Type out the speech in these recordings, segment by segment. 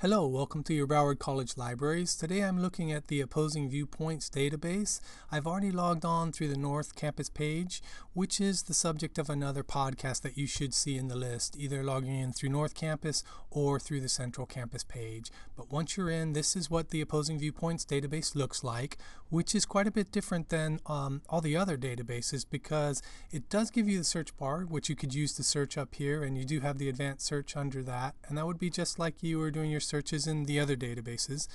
Hello, welcome to your Broward College Libraries. Today I'm looking at the Opposing Viewpoints database. I've already logged on through the North Campus page, which is the subject of another podcast that you should see in the list, either logging in through North Campus or through the Central Campus page. But once you're in, this is what the Opposing Viewpoints database looks like, which is quite a bit different than all the other databases because it does give you the search bar, which you could use to search up here, and you do have the advanced search under that, and that would be just like you were doing your searches in the other databases.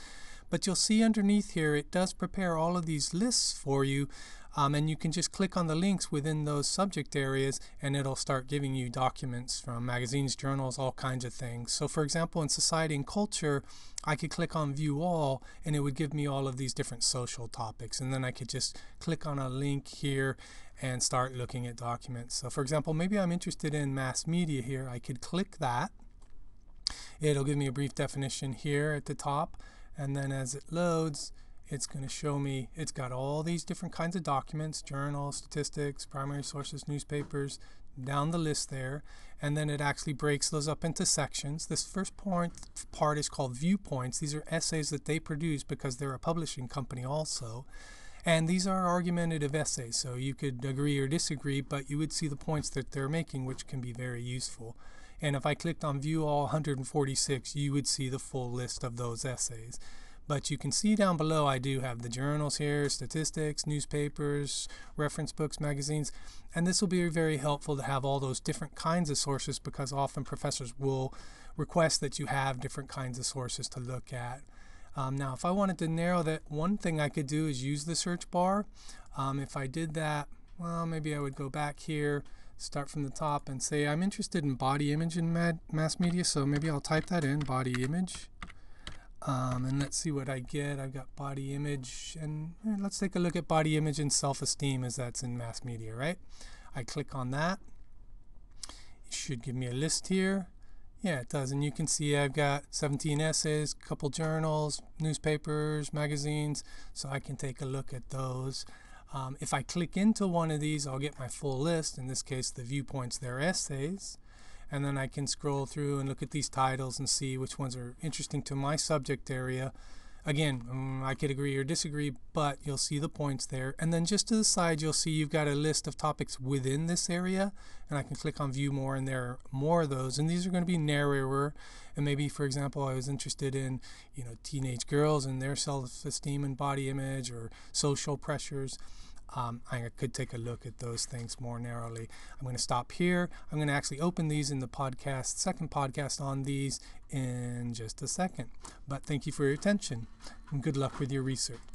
But you'll see underneath here it does prepare all of these lists for you, and you can just click on the links within those subject areas and it'll start giving you documents from magazines, journals, all kinds of things. So for example, in society and culture, I could click on view all and it would give me all of these different social topics, and then I could just click on a link here and start looking at documents. So for example, maybe I'm interested in mass media here. I could click that. It'll give me a brief definition here at the top, and then as it loads, it's going to show me it's got all these different kinds of documents, journals, statistics, primary sources, newspapers, down the list there, and then it actually breaks those up into sections. This first part is called Viewpoints. These are essays that they produce because they're a publishing company also. And these are argumentative essays, so you could agree or disagree, but you would see the points that they're making, which can be very useful. And if I clicked on View All 146, you would see the full list of those essays. But you can see down below I do have the journals here, statistics, newspapers, reference books, magazines, and this will be very helpful to have all those different kinds of sources because often professors will request that you have different kinds of sources to look at. Now, if I wanted to narrow that, one thing I could do is use the search bar. If I did that, well, maybe I would go back here, start from the top, and say I'm interested in body image in mass media, so maybe I'll type that in, body image. And let's see what I get. I've got body image, and let's take a look at body image and self-esteem, as that's in mass media, right? I click on that. It should give me a list here. Yeah, it does, and you can see I've got 17 essays, a couple journals, newspapers, magazines, so I can take a look at those. If I click into one of these, I'll get my full list. In this case, the viewpoints, they're essays. And then I can scroll through and look at these titles and see which ones are interesting to my subject area. Again, I could agree or disagree, but you'll see the points there. And then just to the side, you'll see you've got a list of topics within this area. And I can click on View More, and there are more of those. And these are going to be narrower. And maybe, for example, I was interested in, teenage girls and their self-esteem and body image, or social pressures. I could take a look at those things more narrowly. I'm going to stop here. I'm going to actually open these in the second podcast on these in just a second. But thank you for your attention, and good luck with your research.